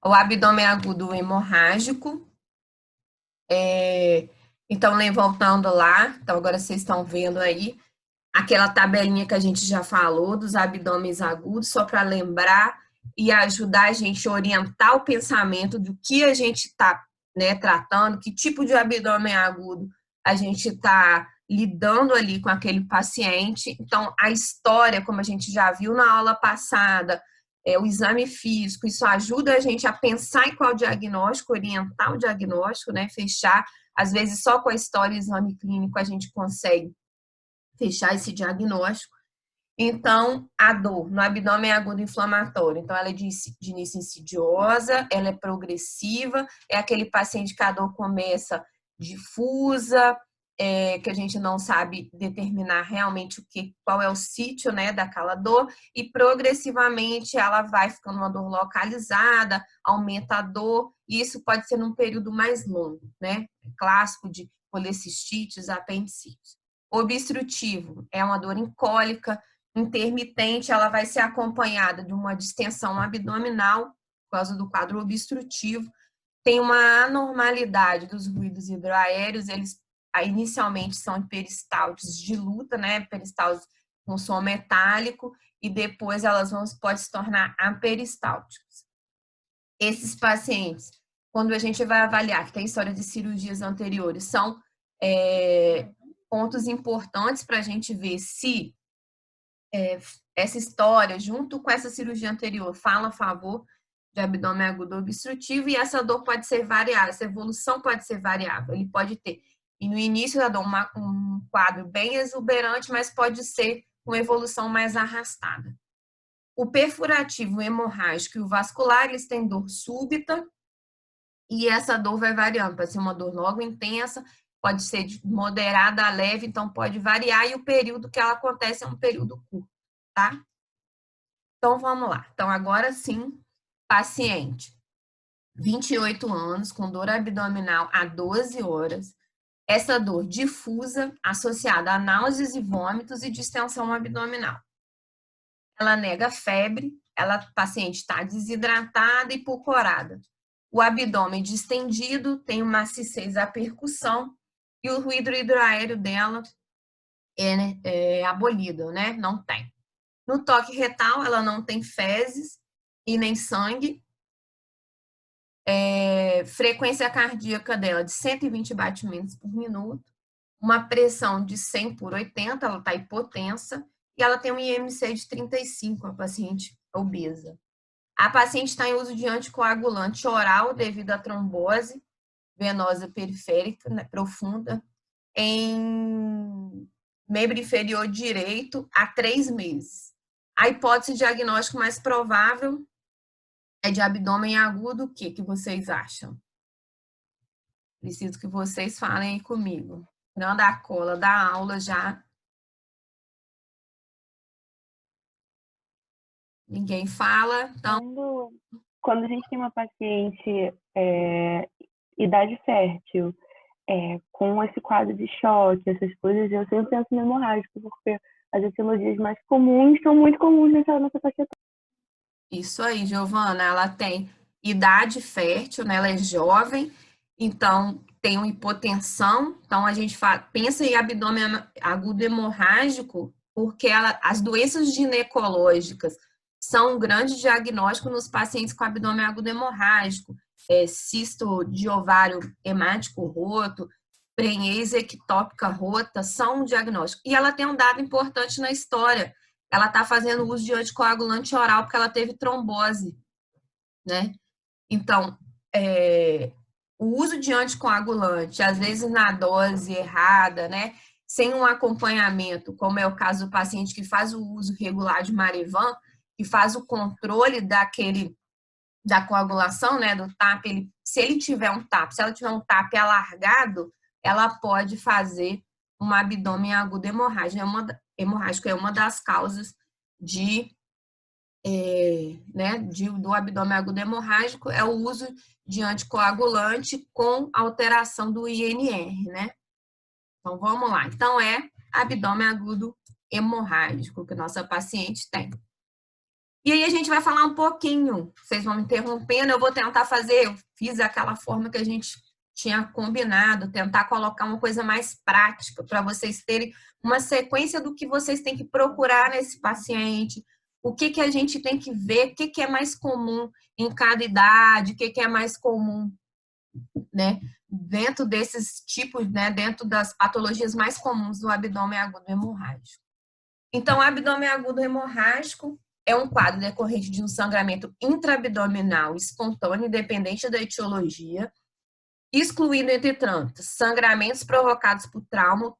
O abdômen agudo hemorrágico. Então, voltando lá, então agora vocês estão vendo aí aquela tabelinha que a gente já falou dos abdômenes agudos, só para lembrar e ajudar a gente a orientar o pensamento do que a gente está, né, tratando, que tipo de abdômen agudo a gente está lidando ali com aquele paciente. Então, a história, como a gente já viu na aula passada, o exame físico, isso ajuda a gente a pensar em qual diagnóstico, orientar o diagnóstico, né, fechar. Às vezes, só com a história e exame clínico a gente consegue fechar esse diagnóstico. Então, a dor no abdômen é agudo inflamatório. Então, ela é de início insidiosa, ela é progressiva, é aquele paciente que a dor começa difusa, que a gente não sabe determinar realmente qual é o sítio, né, daquela dor, e progressivamente ela vai ficando uma dor localizada, aumenta a dor, e isso pode ser num período mais longo, né? Clássico de colecistites, apendicites. Obstrutivo é uma dor incólica, intermitente, ela vai ser acompanhada de uma distensão abdominal, por causa do quadro obstrutivo. Tem uma anormalidade dos ruídos hidroaéreos, eles inicialmente são peristálticos de luta, né? Peristálticos com som metálico, e depois elas podem se tornar aperistálticos. Esses pacientes, quando a gente vai avaliar que tem história de cirurgias anteriores, são pontos importantes para a gente ver se essa história, junto com essa cirurgia anterior, fala a favor de abdômen agudo obstrutivo, e essa dor pode ser variável, essa evolução pode ser variável. Ele pode ter, e no início da dor, um quadro bem exuberante, mas pode ser uma evolução mais arrastada. O perfurativo, o hemorrágico e o vascular, eles têm dor súbita, e essa dor vai variando, pode ser uma dor logo intensa, pode ser de moderada a leve, então pode variar, e o período que ela acontece é um período curto, tá? Então, vamos lá. Então, agora sim, paciente, 28 anos, com dor abdominal há 12 horas, essa dor difusa, associada a náuseas e vômitos e distensão abdominal. Ela nega febre, a paciente está desidratada e pulcorada. O abdômen distendido, tem uma maciez à percussão, e o ruído hidroaéreo dela é abolido, né? Não tem. No toque retal, ela não tem fezes e nem sangue. Frequência cardíaca dela de 120 batimentos por minuto. Uma pressão de 100 por 80, ela está hipotensa. E ela tem um IMC de 35, a paciente obesa. A paciente está em uso de anticoagulante oral devido à trombose venosa periférica, né, profunda, em membro inferior direito há 3 meses. A hipótese diagnóstica mais provável é de abdômen agudo. O que vocês acham? Preciso que vocês falem aí comigo. Não dá cola da aula já. Ninguém fala, então... Quando a gente tem uma paciente idade fértil, com esse quadro de choque, essas coisas, eu sempre penso no hemorrágico, porque as etiologias mais comuns são muito comuns nessa faixa etária. Isso aí, Giovana, ela tem idade fértil, né? Ela é jovem, então tem uma hipotensão. Então a gente pensa em abdômen agudo hemorrágico, porque as doenças ginecológicas são um grande diagnóstico nos pacientes com abdômen agudo hemorrágico, cisto de ovário hemático roto, prenhese ectópica rota, são um diagnóstico. E ela tem um dado importante na história: ela está fazendo uso de anticoagulante oral porque ela teve trombose, né? Então, o uso de anticoagulante, às vezes na dose errada, né? Sem um acompanhamento, como é o caso do paciente que faz o uso regular de Marivan, que faz o controle da coagulação, né? Do TAP, se ele tiver um TAP, se ela tiver um TAP alargado, ela pode fazer um abdômen agudo hemorrágico, é uma das causas do abdômen agudo hemorrágico, é o uso de anticoagulante com alteração do INR, né? Então, vamos lá. Então, abdômen agudo hemorrágico que nossa paciente tem. E aí a gente vai falar um pouquinho, vocês vão me interrompendo, eu vou tentar fazer, eu fiz aquela forma que a gente tinha combinado, tentar colocar uma coisa mais prática para vocês terem uma sequência do que vocês têm que procurar nesse paciente, o que que a gente tem que ver, o que que é mais comum em cada idade, o que que é mais comum, né, dentro desses tipos, né, dentro das patologias mais comuns do abdômen agudo hemorrágico. Então, o abdômen agudo hemorrágico é um quadro decorrente de um sangramento intraabdominal espontâneo, independente da etiologia, excluindo, entre tantos, sangramentos provocados por trauma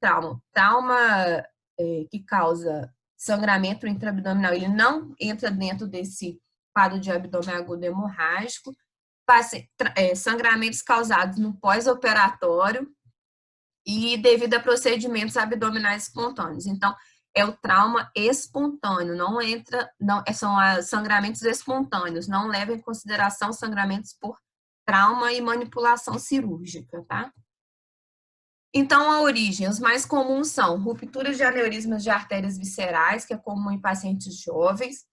que causa sangramento intraabdominal, ele não entra dentro desse quadro de abdômen agudo hemorrágico, sangramentos causados no pós-operatório e devido a procedimentos abdominais espontâneos. Então, é o trauma espontâneo, não entra, não, são sangramentos espontâneos, não leva em consideração sangramentos por trauma e manipulação cirúrgica, tá? Então, a origem, os mais comuns são rupturas de aneurismas de artérias viscerais, que é comum em pacientes jovens,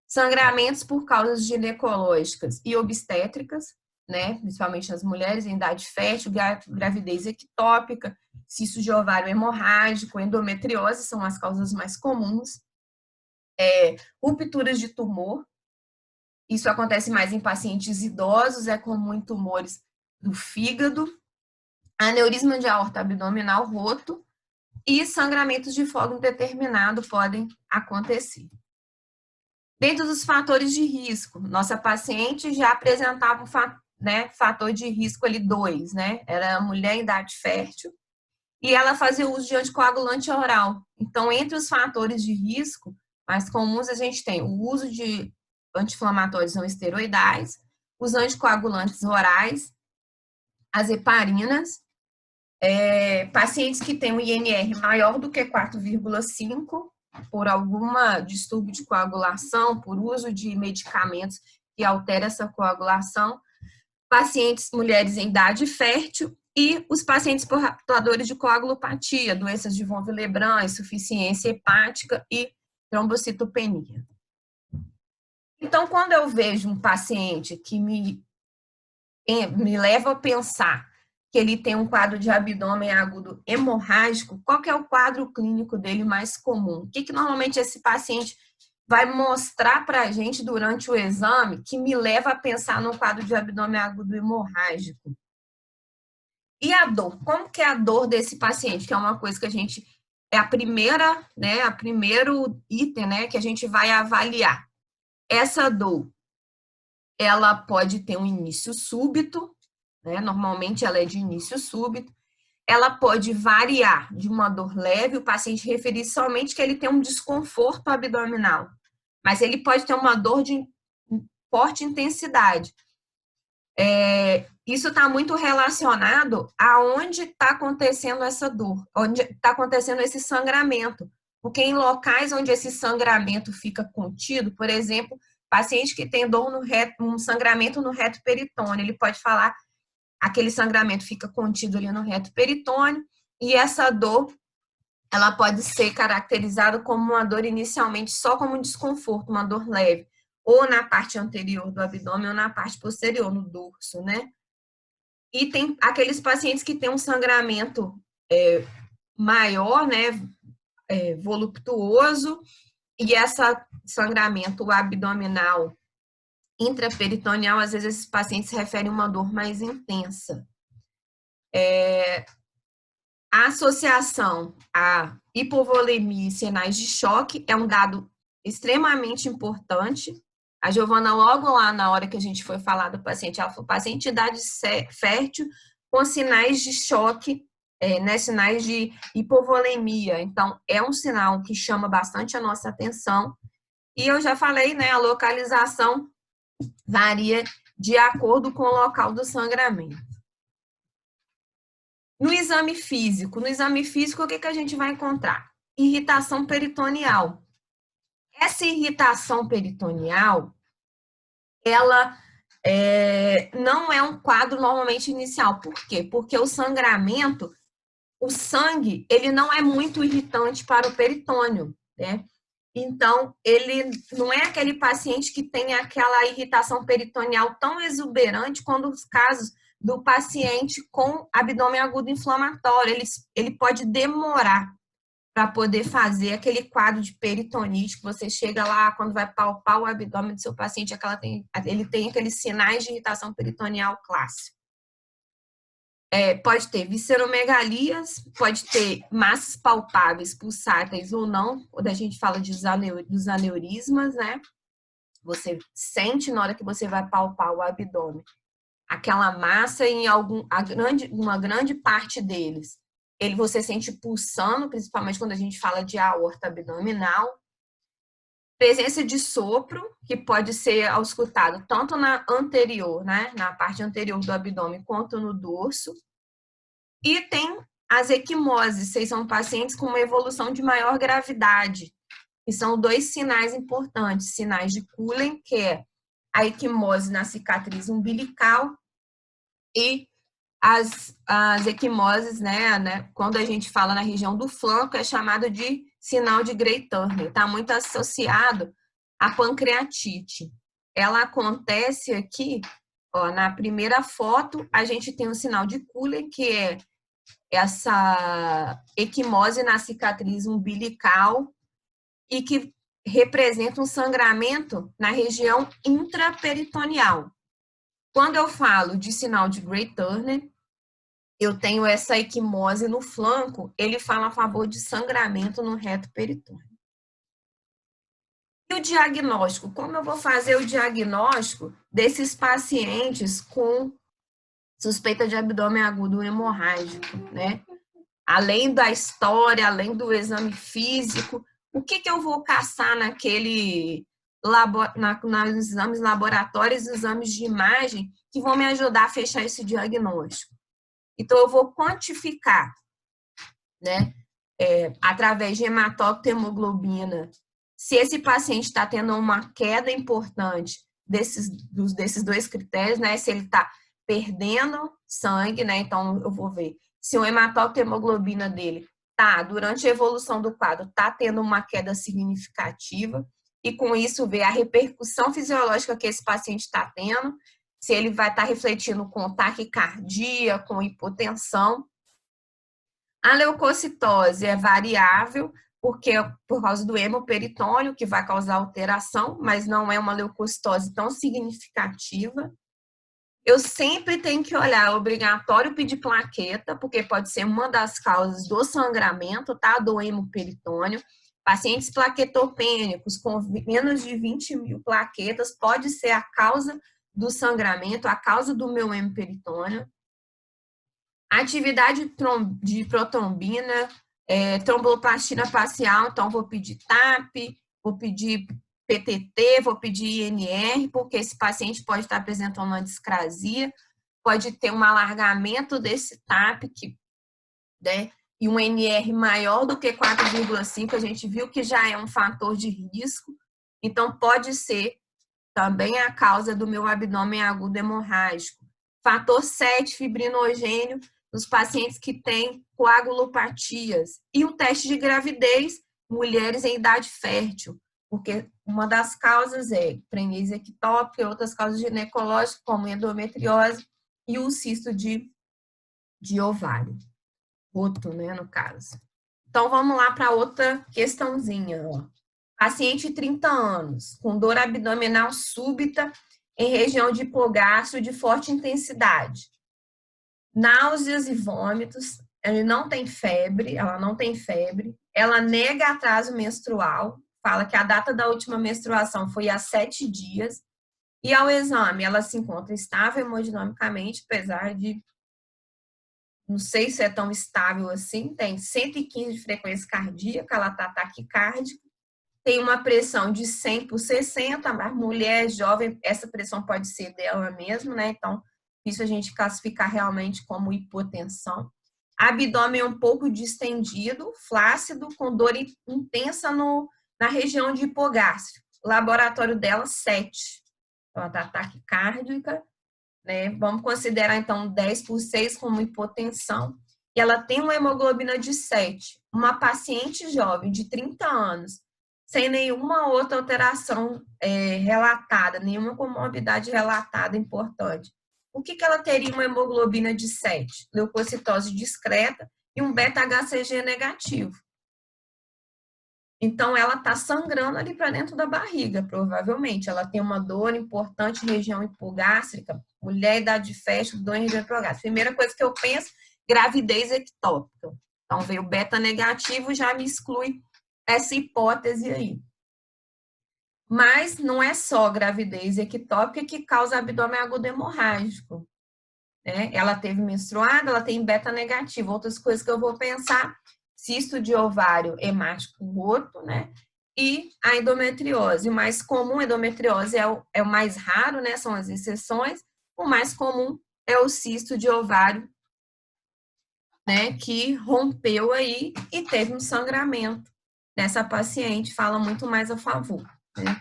sangramentos por causas ginecológicas e obstétricas, né, principalmente nas mulheres em idade fértil, gravidez ectópica, cisto de ovário hemorrágico, endometriose são as causas mais comuns, rupturas de tumor, isso acontece mais em pacientes idosos, é comum em tumores do fígado, aneurisma de aorta abdominal roto e sangramentos de fogo indeterminado podem acontecer. Dentro dos fatores de risco, nossa paciente já apresentava fator de risco ali 2, né? Era mulher em idade fértil e ela fazia uso de anticoagulante oral. Então, entre os fatores de risco mais comuns, a gente tem o uso de anti-inflamatórios não esteroidais, os anticoagulantes orais, as heparinas, pacientes que têm um INR maior do que 4,5, por alguma distúrbio de coagulação, por uso de medicamentos que alteram essa coagulação, pacientes, mulheres em idade fértil e os pacientes portadores de coagulopatia, doenças de von Willebrand, insuficiência hepática e trombocitopenia. Então, quando eu vejo um paciente que me leva a pensar que ele tem um quadro de abdômen agudo hemorrágico, qual que é o quadro clínico dele mais comum? O que normalmente esse paciente vai mostrar para a gente durante o exame que me leva a pensar no quadro de abdômen agudo hemorrágico? E a dor? Como que é a dor desse paciente? Que é uma coisa que a gente, é a primeira, né, a primeiro item, né, que a gente vai avaliar. Essa dor, ela pode ter um início súbito, né? Normalmente ela é de início súbito, ela pode variar de uma dor leve, o paciente referir somente que ele tem um desconforto abdominal, mas ele pode ter uma dor de forte intensidade. Isso está muito relacionado aonde está acontecendo essa dor, onde está acontecendo esse sangramento, porque em locais onde esse sangramento fica contido, por exemplo, paciente que tem dor no reto, um sangramento no reto peritônio, ele pode falar aquele sangramento fica contido ali no reto peritônio e essa dor, ela pode ser caracterizada como uma dor inicialmente só como um desconforto, uma dor leve, ou na parte anterior do abdômen ou na parte posterior, no dorso, né? E tem aqueles pacientes que têm um sangramento maior, né, voluptuoso, e esse sangramento abdominal intraperitoneal, às vezes esses pacientes se referem a uma dor mais intensa. A associação à hipovolemia e sinais de choque é um dado extremamente importante. A Giovana, logo lá na hora que a gente foi falar do paciente, ela falou paciente de idade fértil com sinais de choque, né, sinais de hipovolemia. Então, é um sinal que chama bastante a nossa atenção. E eu já falei, né, a localização varia de acordo com o local do sangramento. No exame físico, o que a gente vai encontrar? Irritação peritoneal. Essa irritação peritoneal, ela não é um quadro normalmente inicial. Por quê? Porque o sangramento, o sangue, ele não é muito irritante para o peritônio, né? Então, ele não é aquele paciente que tem aquela irritação peritoneal tão exuberante quando os casos do paciente com abdômen agudo inflamatório. Ele pode demorar para poder fazer aquele quadro de peritonite que você chega lá, quando vai palpar o abdômen do seu paciente, ele tem aqueles sinais de irritação peritoneal clássico. Pode ter visceromegalias, pode ter massas palpáveis, pulsáteis ou não, quando a gente fala dos aneurismas, né? Você sente na hora que você vai palpar o abdômen aquela massa em uma grande parte deles. Você sente pulsando, principalmente quando a gente fala de aorta abdominal. Presença de sopro, que pode ser auscultado tanto na anterior, né, na parte anterior do abdômen, quanto no dorso. E tem as equimoses, vocês são pacientes com uma evolução de maior gravidade, que são 2 sinais importantes, sinais de Cullen, que é a equimose na cicatriz umbilical e as equimoses, né, quando a gente fala na região do flanco, é chamado de sinal de Gray-Turner, está muito associado à pancreatite. Ela acontece aqui, ó, na primeira foto, a gente tem o sinal de Cullen, que é essa equimose na cicatriz umbilical e que representa um sangramento na região intraperitoneal. Quando eu falo de sinal de Gray-Turner, eu tenho essa equimose no flanco, ele fala a favor de sangramento no reto peritônio. E o diagnóstico? Como eu vou fazer o diagnóstico desses pacientes com suspeita de abdômen agudo hemorrágico, né? Além da história, além do exame físico, o que eu vou caçar nos exames laboratórios, exames de imagem, que vão me ajudar a fechar esse diagnóstico? Então, eu vou quantificar, né, através de hematócrito e hemoglobina, se esse paciente está tendo uma queda importante desses 2 critérios, né, se ele está perdendo sangue, né, então eu vou ver se o hematócrito e hemoglobina dele durante a evolução do quadro, tendo uma queda significativa, e com isso ver a repercussão fisiológica que esse paciente está tendo, se ele vai estar refletindo com taquicardia, com hipotensão. A leucocitose é variável, porque por causa do hemoperitônio, que vai causar alteração, mas não é uma leucocitose tão significativa. Eu sempre tenho que olhar, é obrigatório pedir plaqueta, porque pode ser uma das causas do sangramento, tá? Do hemoperitônio. Pacientes plaquetopênicos com menos de 20.000 plaquetas pode ser a causa do sangramento, a causa do meu hemoperitônio. Atividade de protrombina, tromboplastina facial, então vou pedir TAP, vou pedir PTT, vou pedir INR, porque esse paciente pode estar apresentando uma discrasia, pode ter um alargamento desse TAP, né, e um NR maior do que 4,5, a gente viu que já é um fator de risco, então pode ser também a causa do meu abdômen agudo hemorrágico. Fator 7, fibrinogênio, nos pacientes que têm coagulopatias. E o teste de gravidez, mulheres em idade fértil, porque uma das causas é pregnência ectópica, outras causas ginecológicas, como endometriose e o cisto de ovário. Roto, né, no caso. Então, vamos lá para outra questãozinha, ó. Paciente de 30 anos, com dor abdominal súbita em região de hipogastro de forte intensidade. Náuseas e vômitos, ela não tem febre, ela nega atraso menstrual, fala que a data da última menstruação foi há 7 dias, e ao exame ela se encontra estável hemodinamicamente, apesar de, não sei se é tão estável assim, tem 115 de frequência cardíaca, ela está taquicárdica, tem uma pressão de 100 por 60, mas mulher jovem, essa pressão pode ser dela mesmo, né? Então, isso a gente classificar realmente como hipotensão. Abdômen um pouco distendido, flácido, com dor intensa na região de hipogástrio. O laboratório dela, 7. Então, ela está taquicárdica, né? Vamos considerar, então, 10 por 6 como hipotensão. E ela tem uma hemoglobina de 7. Uma paciente jovem de 30 anos, sem nenhuma outra alteração relatada, nenhuma comorbidade relatada importante. Por que ela teria uma hemoglobina de 7, leucocitose discreta e um beta-HCG negativo? Então, ela está sangrando ali para dentro da barriga, provavelmente. Ela tem uma dor importante, região hipogástrica, mulher, idade fértil, dor em região hipogástrica. Primeira coisa que eu penso, gravidez ectópica. Então, veio beta negativo, já me exclui essa hipótese aí. Mas não é só gravidez ectópica que causa abdômen agudo hemorrágico. Né? Ela teve menstruada, ela tem beta negativo. Outras coisas que eu vou pensar, cisto de ovário hemático roto, né? E a endometriose. O mais comum, a endometriose é o mais raro, né? São as exceções. O mais comum é o cisto de ovário, né? Que rompeu aí e teve um sangramento. Nessa paciente fala muito mais a favor, né?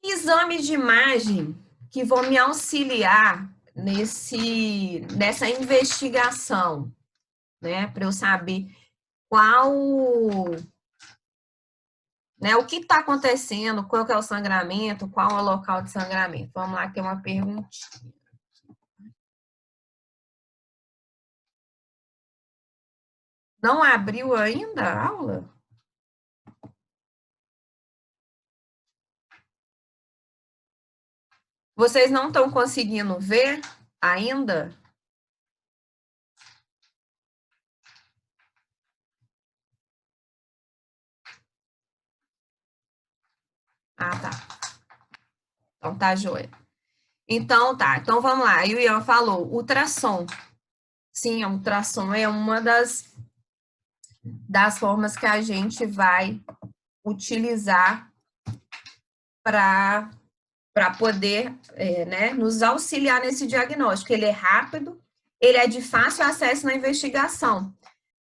Exames de imagem que vão me auxiliar nessa investigação, né? Para eu saber qual, né? O que está acontecendo, qual que é o sangramento, qual é o local de sangramento. Vamos lá, tem uma perguntinha. Não abriu ainda a aula? Vocês não estão conseguindo ver ainda? Ah, tá. Então tá, joia. Então tá, então vamos lá. Aí o Ian falou, ultrassom. Sim, a ultrassom é uma das formas que a gente vai utilizar para poder né, nos auxiliar nesse diagnóstico. Ele é rápido, ele é de fácil acesso na investigação.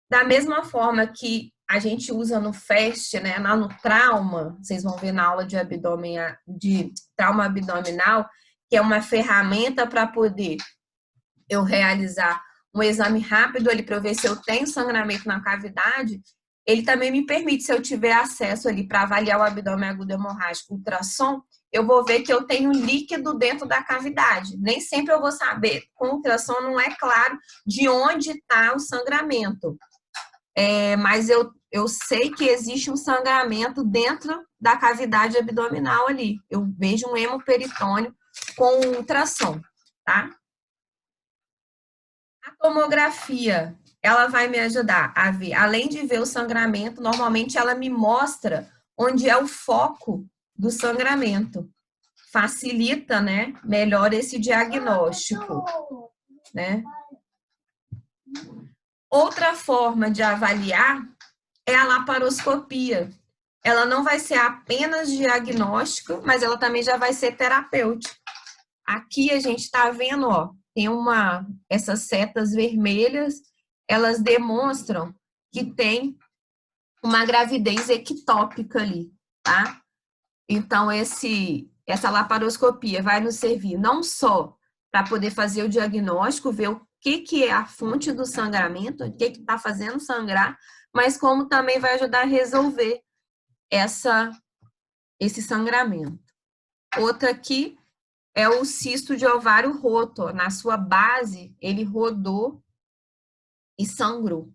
Da mesma forma que a gente usa no FAST, né, no trauma, vocês vão ver na aula de trauma abdominal, que é uma ferramenta para poder eu realizar um exame rápido ali para eu ver se eu tenho sangramento na cavidade. Ele também me permite, se eu tiver acesso ali para avaliar o abdômen agudo hemorrágico, ultrassom, eu vou ver que eu tenho líquido dentro da cavidade. Nem sempre eu vou saber, com ultrassom não é claro de onde está o sangramento. Mas eu sei que existe um sangramento dentro da cavidade abdominal ali. Eu vejo um hemoperitônio com ultrassom, tá? A tomografia, ela vai me ajudar a ver, além de ver o sangramento, normalmente ela me mostra onde é o foco do sangramento. Facilita, né, melhor esse diagnóstico, né? Outra forma de avaliar é a laparoscopia. Ela não vai ser apenas diagnóstico, mas ela também já vai ser terapêutica. Aqui a gente está vendo, ó, tem essas setas vermelhas, elas demonstram que tem uma gravidez ectópica ali, tá? Então, essa laparoscopia vai nos servir não só para poder fazer o diagnóstico, ver o que é a fonte do sangramento, o que está fazendo sangrar, mas como também vai ajudar a resolver esse sangramento. Outra aqui é o cisto de ovário roto. Na sua base, ele rodou e sangrou.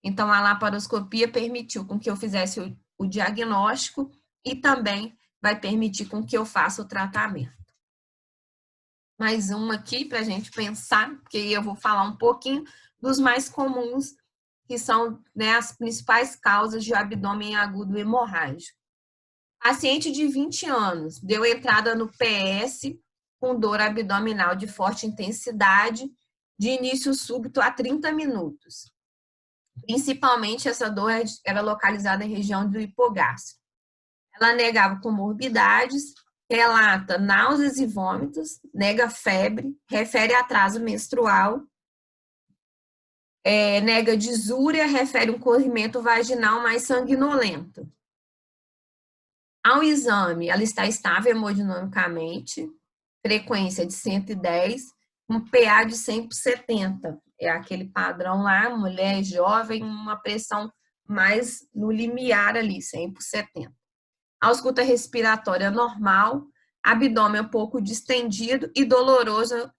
Então, a laparoscopia permitiu com que eu fizesse o diagnóstico e também vai permitir com que eu faça o tratamento. Mais uma aqui para a gente pensar, porque eu vou falar um pouquinho dos mais comuns, que são, né, as principais causas de abdômen agudo hemorrágico. Paciente de 20 anos, deu entrada no PS com dor abdominal de forte intensidade, de início súbito a 30 minutos. Principalmente, essa dor era localizada em região do hipogástrico. Ela negava comorbidades, relata náuseas e vômitos, nega febre, refere atraso menstrual, nega disúria, refere um corrimento vaginal mais sanguinolento. Ao exame, ela está estável hemodinamicamente, frequência de 110, um PA de 100 por 70. É aquele padrão lá, mulher jovem, uma pressão mais no limiar ali, 100 por 70. A ausculta respiratória normal, abdômen um pouco distendido e doloroso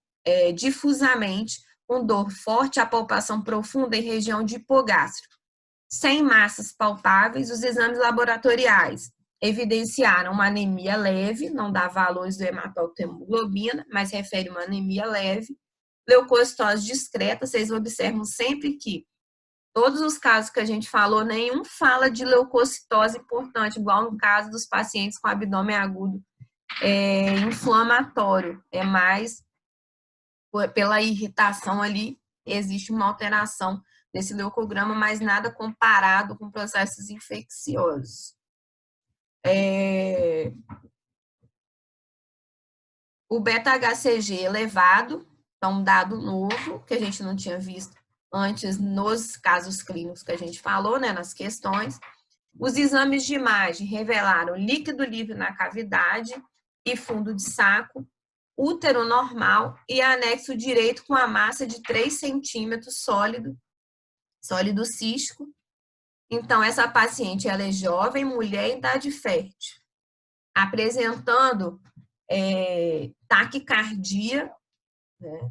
difusamente, com dor forte, a palpação profunda em região de hipogástrico. Sem massas palpáveis, os exames laboratoriais evidenciaram uma anemia leve, não dá valores do hematócrito e hemoglobina, mas refere uma anemia leve. Leucocitose discreta, vocês observam sempre que todos os casos que a gente falou, nenhum fala de leucocitose importante, igual no caso dos pacientes com abdômen agudo inflamatório. É mais pela irritação ali, existe uma alteração desse leucograma, mas nada comparado com processos infecciosos. O beta-HCG elevado, então um dado novo, que a gente não tinha visto antes nos casos clínicos que a gente falou, né, nas questões. Os exames de imagem revelaram líquido livre na cavidade e fundo de saco, útero normal e anexo direito com a massa de 3 centímetros sólido cístico. Então, essa paciente, ela é jovem, mulher em idade fértil, apresentando taquicardia, né?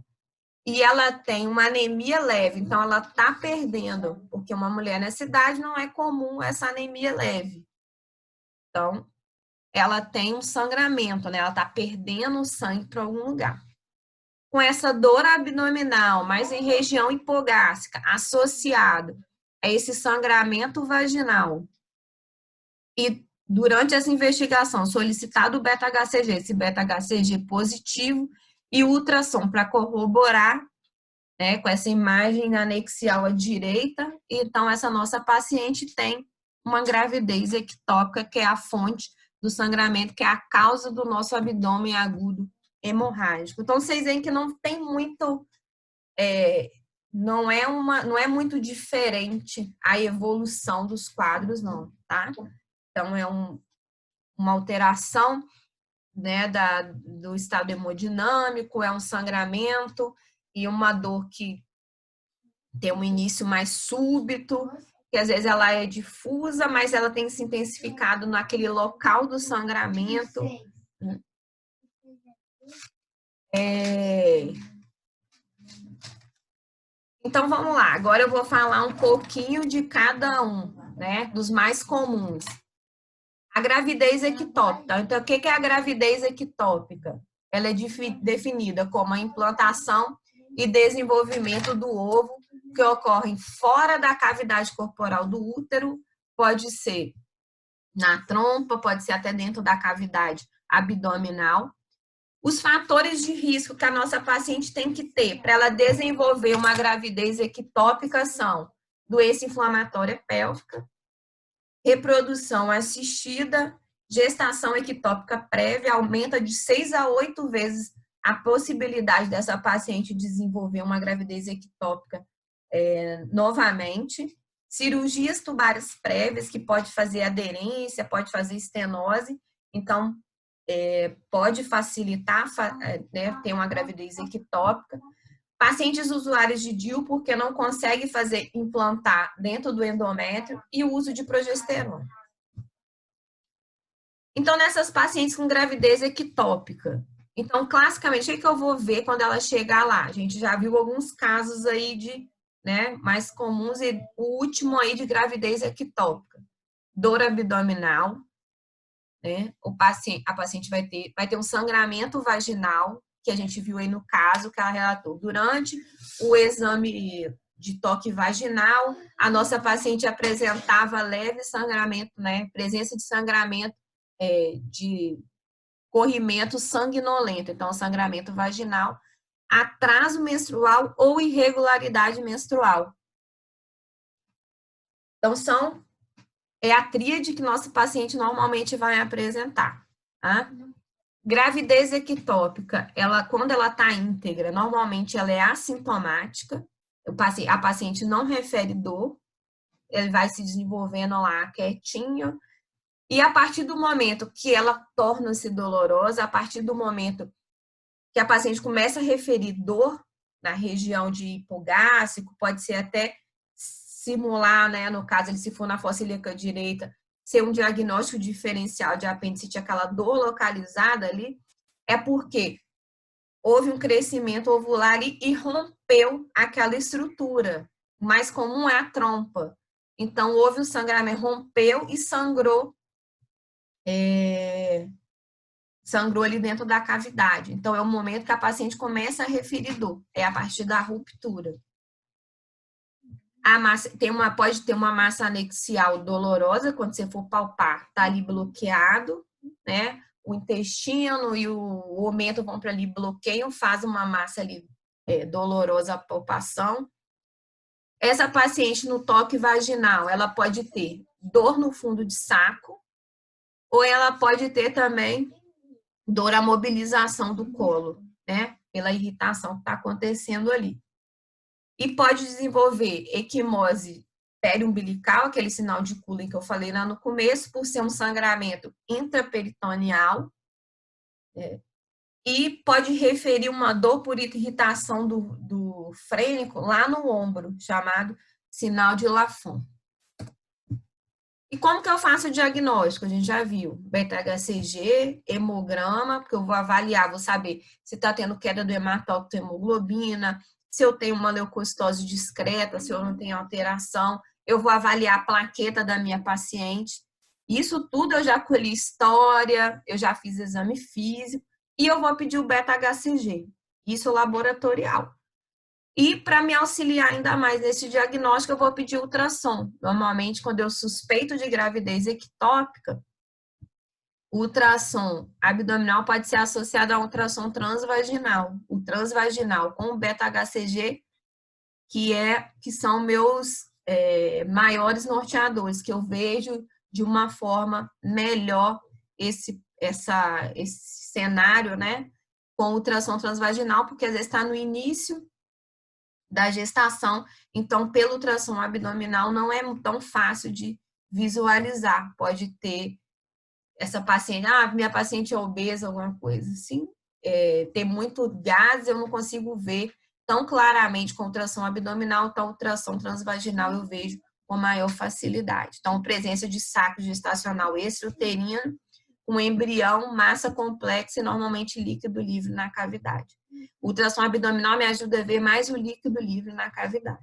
E ela tem uma anemia leve, então ela está perdendo, porque uma mulher nessa idade não é comum essa anemia leve. Então, ela tem um sangramento, né? Ela está perdendo o sangue para algum lugar. Com essa dor abdominal, mas em região hipogástrica, associado a esse sangramento vaginal, e durante essa investigação solicitado o beta-HCG, esse beta-HCG positivo, e ultrassom para corroborar, né, com essa imagem anexial à direita. Então, essa nossa paciente tem uma gravidez ectópica, que é a fonte do sangramento, que é a causa do nosso abdômen agudo hemorrágico. Então, vocês veem que não tem muito, não é muito diferente a evolução dos quadros, não, tá? Então, é uma alteração, né, do estado hemodinâmico, é um sangramento e uma dor que tem um início mais súbito, que às vezes ela é difusa, mas ela tem se intensificado naquele local do sangramento. Então, vamos lá. Agora eu vou falar um pouquinho de cada um, né, dos mais comuns. A gravidez ectópica. Então, o que é a gravidez ectópica? Ela é definida como a implantação e desenvolvimento do ovo que ocorrem fora da cavidade corporal do útero, pode ser na trompa, pode ser até dentro da cavidade abdominal. Os fatores de risco que a nossa paciente tem que ter para ela desenvolver uma gravidez ectópica são doença inflamatória pélvica, reprodução assistida, gestação ectópica prévia, aumenta de 6 a 8 vezes a possibilidade dessa paciente desenvolver uma gravidez ectópica novamente. Cirurgias tubárias prévias, que pode fazer aderência, pode fazer estenose, então pode facilitar, né, ter uma gravidez ectópica. Pacientes usuários de DIU porque não consegue implantar dentro do endométrio, e o uso de progesterona. Então, nessas pacientes com gravidez ectópica, então, classicamente, o que eu vou ver quando ela chegar lá? A gente já viu alguns casos aí de, né, mais comuns, e o último aí de gravidez ectópica. Dor abdominal, né? A paciente vai ter um sangramento vaginal, que a gente viu aí no caso que ela relatou. Durante o exame de toque vaginal, a nossa paciente apresentava leve sangramento, né? Presença de sangramento, de corrimento sanguinolento, então sangramento vaginal, atraso menstrual ou irregularidade menstrual. Então, é a tríade que nosso paciente normalmente vai apresentar, tá? Gravidez ectópica, quando ela está íntegra, normalmente ela é assintomática, a paciente não refere dor, ele vai se desenvolvendo lá quietinho, e a partir do momento que ela torna-se dolorosa, a partir do momento que a paciente começa a referir dor na região de hipogástrico, pode ser até simular, né, no caso, ele se for na fossa ilíaca direita, ser um diagnóstico diferencial de apendicite, aquela dor localizada ali, é porque houve um crescimento ovular ali e rompeu aquela estrutura. O mais comum é a trompa. Então, houve o sangramento, rompeu e sangrou, sangrou ali dentro da cavidade. Então, é o momento que a paciente começa a referir dor, é a partir da ruptura. A massa, pode ter uma massa anexial dolorosa, quando você for palpar, tá ali bloqueado, né? O intestino e o omentro vão para ali, bloqueiam, faz uma massa ali dolorosa a palpação. Essa paciente no toque vaginal, ela pode ter dor no fundo de saco, ou ela pode ter também dor à mobilização do colo, né? Pela irritação que está acontecendo ali. E pode desenvolver equimose periumbilical, aquele sinal de Cullen que eu falei lá no começo, por ser um sangramento intraperitoneal, e pode referir uma dor por irritação do frênico lá no ombro, chamado sinal de Lafon. E como que eu faço o diagnóstico? A gente já viu beta-HCG, hemograma, porque eu vou avaliar, vou saber se está tendo queda do hematócrito hemoglobina, se eu tenho uma leucocitose discreta, se eu não tenho alteração. Eu vou avaliar a plaqueta da minha paciente. Isso tudo eu já colhi história, eu já fiz exame físico, e eu vou pedir o beta-HCG, isso laboratorial. E para me auxiliar ainda mais nesse diagnóstico, eu vou pedir ultrassom. Normalmente, quando eu suspeito de gravidez ectópica, o ultrassom abdominal pode ser associado a um ultrassom transvaginal. O transvaginal com o beta-HCG, que são meus maiores norteadores, que eu vejo de uma forma melhor esse cenário, né, com ultrassom transvaginal, porque às vezes está no início da gestação, então pelo ultrassom abdominal não é tão fácil de visualizar. Pode ter essa paciente, minha paciente é obesa, alguma coisa assim, ter muito gás, eu não consigo ver tão claramente com ultrassom abdominal, então ultrassom transvaginal eu vejo com maior facilidade. Então, presença de saco gestacional extrauterino, com embrião, massa complexa e normalmente líquido livre na cavidade. O ultrassom abdominal me ajuda a ver mais o líquido livre na cavidade.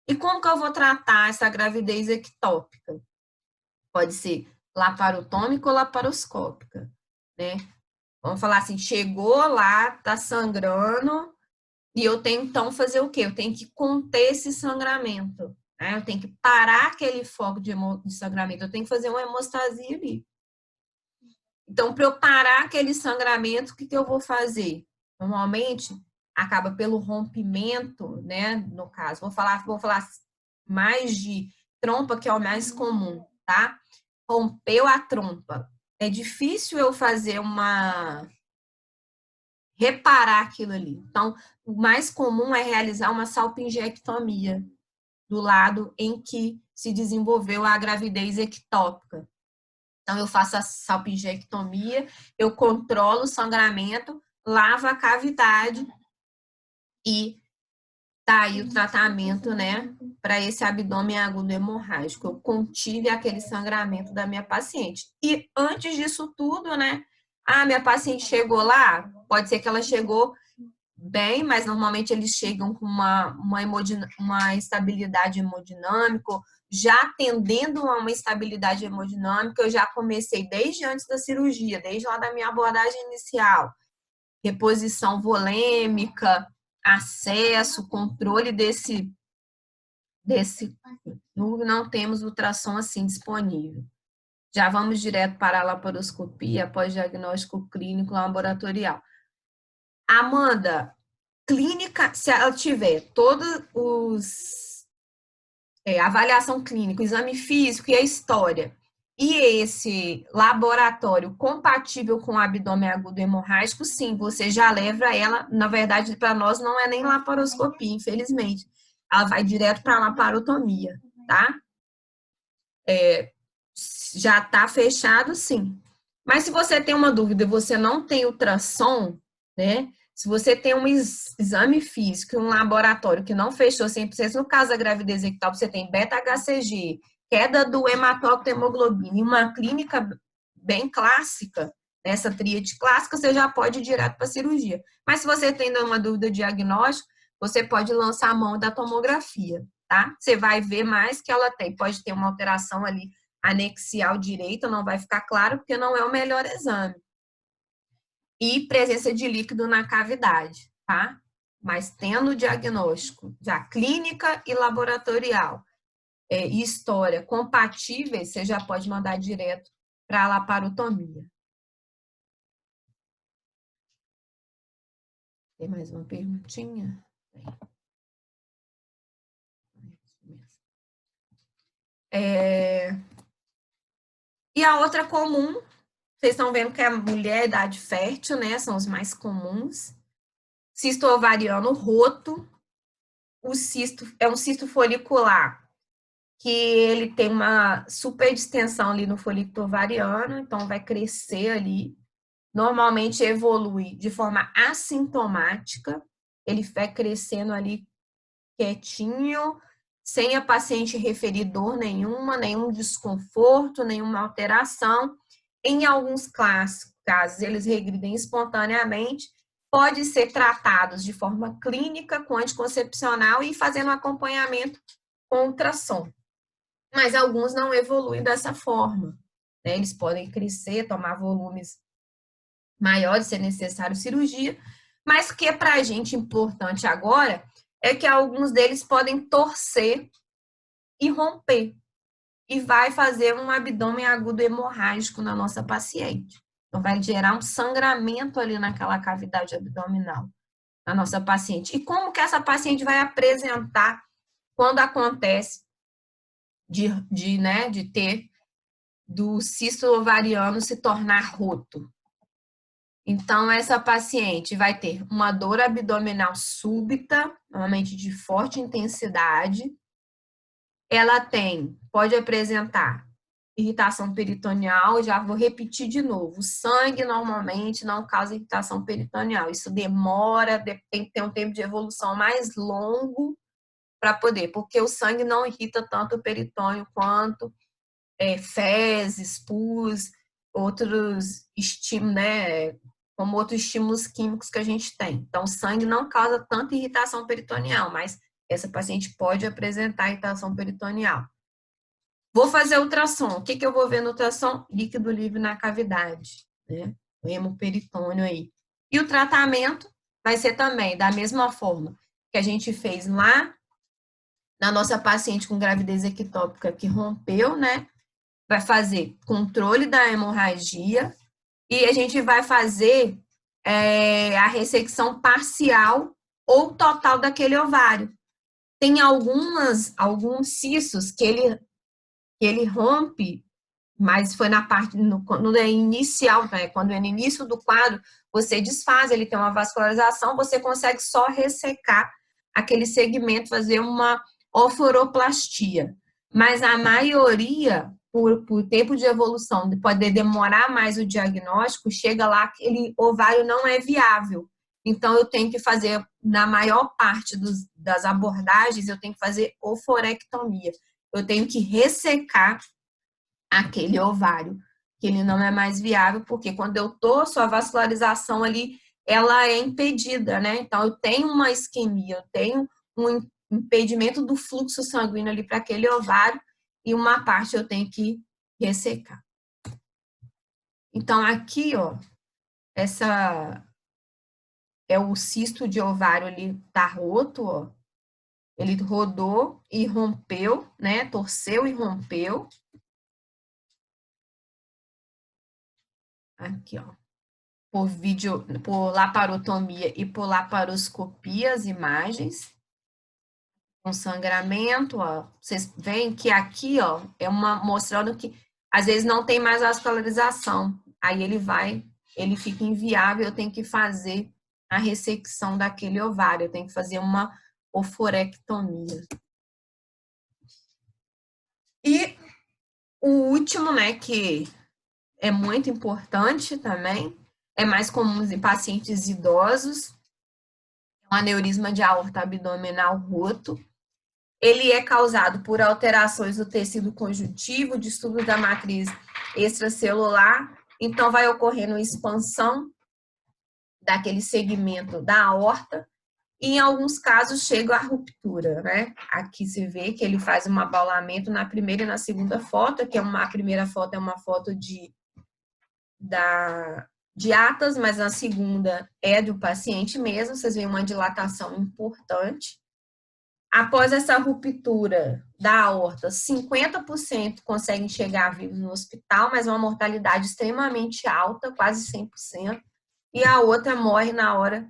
E como que eu vou tratar essa gravidez ectópica? Pode ser laparotômica ou laparoscópica, né? Vamos falar assim, chegou lá, tá sangrando, e eu tenho então fazer o quê? Eu tenho que conter esse sangramento, né? Eu tenho que parar aquele foco de sangramento, eu tenho que fazer uma hemostasia ali. Então, para eu parar aquele sangramento, o que eu vou fazer? Normalmente, acaba pelo rompimento, né? No caso, vou falar mais de trompa, que é o mais comum, tá? Rompeu a trompa. É difícil eu fazer reparar aquilo ali. Então, o mais comum é realizar uma salpingectomia do lado em que se desenvolveu a gravidez ectópica. Então, eu faço a salpingectomia, eu controlo o sangramento, lavo a cavidade e tá aí o tratamento, né, para esse abdômen agudo hemorrágico. Eu contive aquele sangramento da minha paciente. E antes disso tudo, né, minha paciente chegou lá, pode ser que ela chegou bem, mas normalmente eles chegam com uma estabilidade hemodinâmica, já tendendo a uma estabilidade hemodinâmica, eu já comecei desde antes da cirurgia, desde lá da minha abordagem inicial, reposição volêmica, acesso, controle desse não temos ultrassom assim disponível. Já vamos direto para a laparoscopia, pós-diagnóstico clínico laboratorial. Amanda, clínica, se ela tiver todos avaliação clínica, exame físico e a história, e esse laboratório compatível com o abdômen agudo hemorrágico, sim, você já leva ela, na verdade, para nós não é nem laparoscopia, infelizmente. Ela vai direto para a laparotomia, tá? Já está fechado, sim. Mas se você tem uma dúvida e você não tem ultrassom, né? Se você tem um exame físico, um laboratório que não fechou 100%, no caso da gravidez ectópica, você tem beta-HCG, queda do hematócrito hemoglobina, em uma clínica bem clássica, essa tríade clássica, você já pode ir direto para a cirurgia. Mas se você tem uma dúvida diagnóstica, você pode lançar a mão da tomografia, tá? Você vai ver mais que ela tem. Pode ter uma alteração ali anexial direita, não vai ficar claro, porque não é o melhor exame. E presença de líquido na cavidade, tá? Mas tendo o diagnóstico já clínica e laboratorial e história compatíveis, você já pode mandar direto para a laparotomia. Tem mais uma perguntinha? E a outra comum, vocês estão vendo que é a mulher, idade fértil, né? São os mais comuns. Cisto ovariano roto. O cisto é um cisto folicular, que ele tem uma super distensão ali no folículo ovariano, então vai crescer ali. Normalmente evolui de forma assintomática, ele vai crescendo ali quietinho, sem a paciente referir dor nenhuma, nenhum desconforto, nenhuma alteração. Em alguns casos, eles regridem espontaneamente, podem ser tratados de forma clínica com anticoncepcional e fazendo acompanhamento com ultrassom. Mas alguns não evoluem dessa forma, né? Eles podem crescer, tomar volumes maiores, se é necessário cirurgia, mas o que é para a gente importante agora é que alguns deles podem torcer e romper, e vai fazer um abdômen agudo hemorrágico na nossa paciente. Então, vai gerar um sangramento ali naquela cavidade abdominal na nossa paciente. E como que essa paciente vai apresentar quando acontece de ter do cisto ovariano se tornar roto? Então, essa paciente vai ter uma dor abdominal súbita, normalmente de forte intensidade. Ela pode apresentar irritação peritoneal, já vou repetir de novo. O sangue normalmente não causa irritação peritoneal. Isso demora, tem que ter um tempo de evolução mais longo para poder, porque o sangue não irrita tanto o peritônio quanto fezes, pus, outros estímulos, né? Como outros estímulos químicos que a gente tem. Então, o sangue não causa tanta irritação peritoneal, mas essa paciente pode apresentar irritação peritoneal. Vou fazer ultrassom. O que eu vou ver no ultrassom? Líquido livre na cavidade, né? O hemoperitônio aí. E o tratamento vai ser também da mesma forma que a gente fez lá na nossa paciente com gravidez ectópica que rompeu, né? Vai fazer controle da hemorragia e a gente vai fazer a ressecção parcial ou total daquele ovário. Tem alguns cistos que ele rompe, mas foi na parte, no inicial, né? Quando é no início do quadro, você desfaz, ele tem uma vascularização, você consegue só ressecar aquele segmento, fazer uma oforoplastia. Mas a maioria, por tempo de evolução, de poder demorar mais o diagnóstico, chega lá, aquele ovário não é viável. Então, eu tenho que fazer, na maior parte das abordagens, eu tenho que fazer oforectomia. Eu tenho que ressecar aquele ovário, que ele não é mais viável, porque quando eu torço, a vascularização ali, ela é impedida, né? Então, eu tenho uma isquemia, eu tenho um impedimento do fluxo sanguíneo ali para aquele ovário, e uma parte eu tenho que ressecar. Então, aqui, ó, essa é o cisto de ovário, ele tá roto, ó. Ele rodou e rompeu, né? Torceu e rompeu. Aqui, ó. Por laparotomia e por laparoscopia, as imagens. Com sangramento, ó. Vocês veem que aqui, ó, mostrando que às vezes não tem mais vascularização. Aí ele fica inviável, eu tenho que fazer a ressecção daquele ovário, eu tenho que fazer uma oforectomia. E o último, né, que é muito importante também, é mais comum em pacientes idosos, um aneurisma de aorta abdominal roto. Ele é causado por alterações do tecido conjuntivo, distúrbio da matriz extracelular, então vai ocorrendo expansão daquele segmento da aorta, e em alguns casos chega à ruptura, né? Aqui se vê que ele faz um abaulamento na primeira e na segunda foto, que a primeira foto é uma foto de atas, mas na segunda é do paciente mesmo, vocês veem uma dilatação importante. Após essa ruptura da aorta, 50% conseguem chegar vivos no hospital, mas uma mortalidade extremamente alta, quase 100%, e a outra morre na hora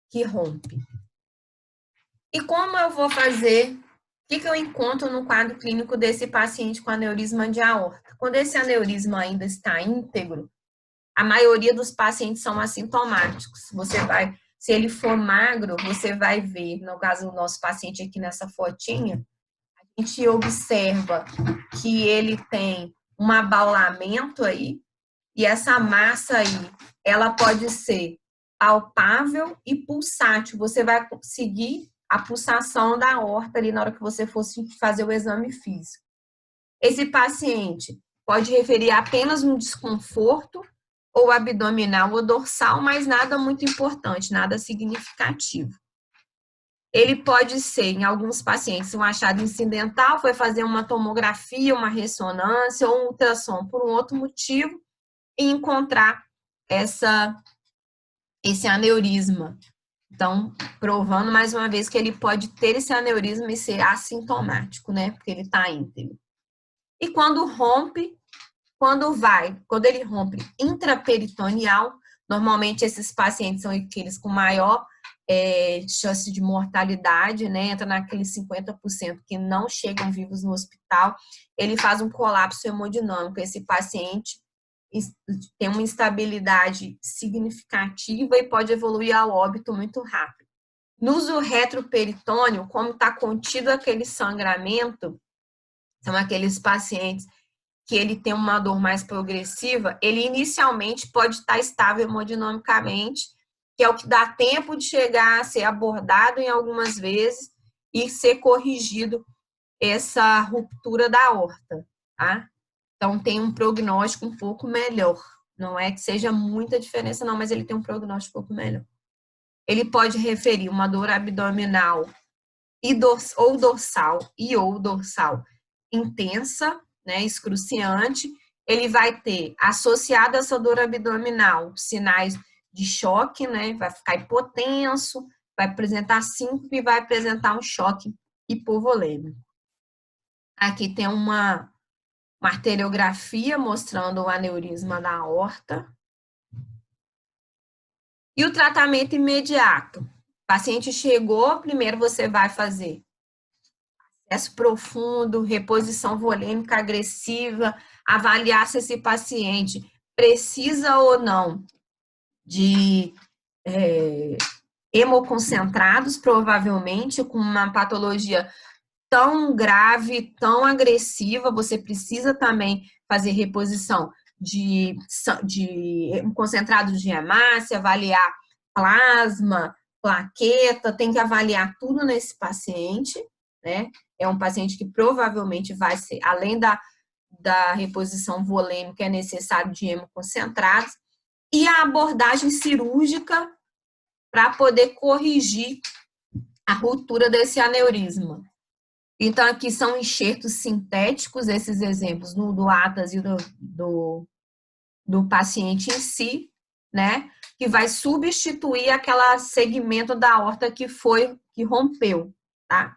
que rompe. E como eu vou fazer? O que eu encontro no quadro clínico desse paciente com aneurisma de aorta? Quando esse aneurisma ainda está íntegro, a maioria dos pacientes são assintomáticos. Se ele for magro, você vai ver, no caso do nosso paciente aqui nessa fotinha, a gente observa que ele tem um abaulamento aí, e essa massa aí, ela pode ser palpável e pulsátil. Você vai conseguir a pulsação da aorta ali na hora que você fosse fazer o exame físico. Esse paciente pode referir apenas um desconforto ou abdominal ou dorsal, mas nada muito importante, nada significativo. Ele pode ser, em alguns pacientes, um achado incidental, foi fazer uma tomografia, uma ressonância ou um ultrassom por um outro motivo e encontrar esse aneurisma. Então, provando mais uma vez que ele pode ter esse aneurisma e ser assintomático, né? Porque ele está íntegro. E quando ele rompe intraperitoneal, normalmente esses pacientes são aqueles com maior chance de mortalidade, né? Entra naqueles 50% que não chegam vivos no hospital, ele faz um colapso hemodinâmico. Esse paciente tem uma instabilidade significativa e pode evoluir ao óbito muito rápido. No uso retroperitônio, como está contido aquele sangramento, são aqueles pacientes que ele tem uma dor mais progressiva, ele inicialmente pode estar estável hemodinamicamente, que é o que dá tempo de chegar a ser abordado em algumas vezes e ser corrigido essa ruptura da aorta, tá? Então, tem um prognóstico um pouco melhor. Não é que seja muita diferença, não, mas ele tem um prognóstico um pouco melhor. Ele pode referir uma dor abdominal ou dorsal intensa, né, excruciante. Ele vai ter, associado a essa dor abdominal, sinais de choque, né, vai ficar hipotenso, vai apresentar síncope e vai apresentar um choque hipovolêmico. Aqui tem uma arteriografia mostrando o aneurisma da aorta. E o tratamento imediato. O paciente chegou, primeiro você vai fazer acesso profundo, reposição volêmica agressiva, avaliar se esse paciente precisa ou não de hemoconcentrados, provavelmente, com uma patologia tão grave, tão agressiva, você precisa também fazer reposição de concentrados de hemácia, avaliar plasma, plaqueta, tem que avaliar tudo nesse paciente, né? É um paciente que provavelmente vai ser, além da reposição volêmica, é necessário de hemoconcentrados, e a abordagem cirúrgica para poder corrigir a ruptura desse aneurisma. Então, aqui são enxertos sintéticos, esses exemplos do atas e do paciente em si, né? Que vai substituir aquele segmento da aorta que rompeu, tá?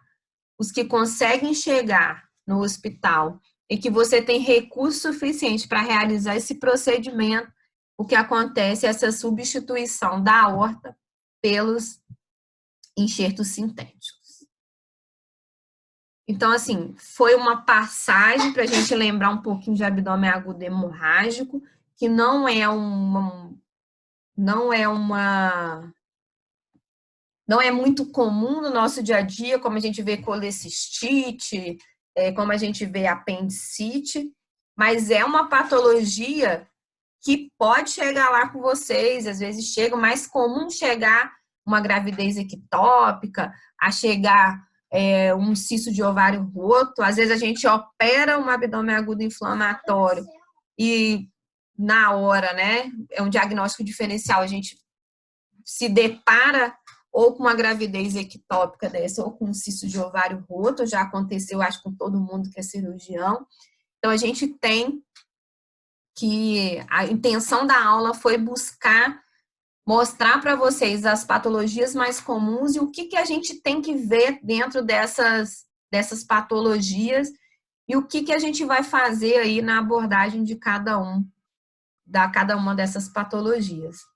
Os que conseguem chegar no hospital e que você tem recurso suficiente para realizar esse procedimento, o que acontece é essa substituição da aorta pelos enxertos sintéticos. Então, assim, foi uma passagem para a gente lembrar um pouquinho de abdômen agudo hemorrágico, que não é muito comum no nosso dia a dia, como a gente vê colecistite, como a gente vê apendicite, mas é uma patologia que pode chegar lá com vocês, às vezes chega, mais comum chegar uma gravidez ectópica, a chegar um cisto de ovário roto. Às vezes a gente opera um abdômen agudo inflamatório e na hora, né, é um diagnóstico diferencial, a gente se depara ou com uma gravidez ectópica dessa, ou com um cisto de ovário roto, já aconteceu, acho, com todo mundo que é cirurgião. Então, a gente tem que, a intenção da aula foi buscar mostrar para vocês as patologias mais comuns e o que a gente tem que ver dentro dessas patologias e o que a gente vai fazer aí na abordagem de cada uma dessas patologias.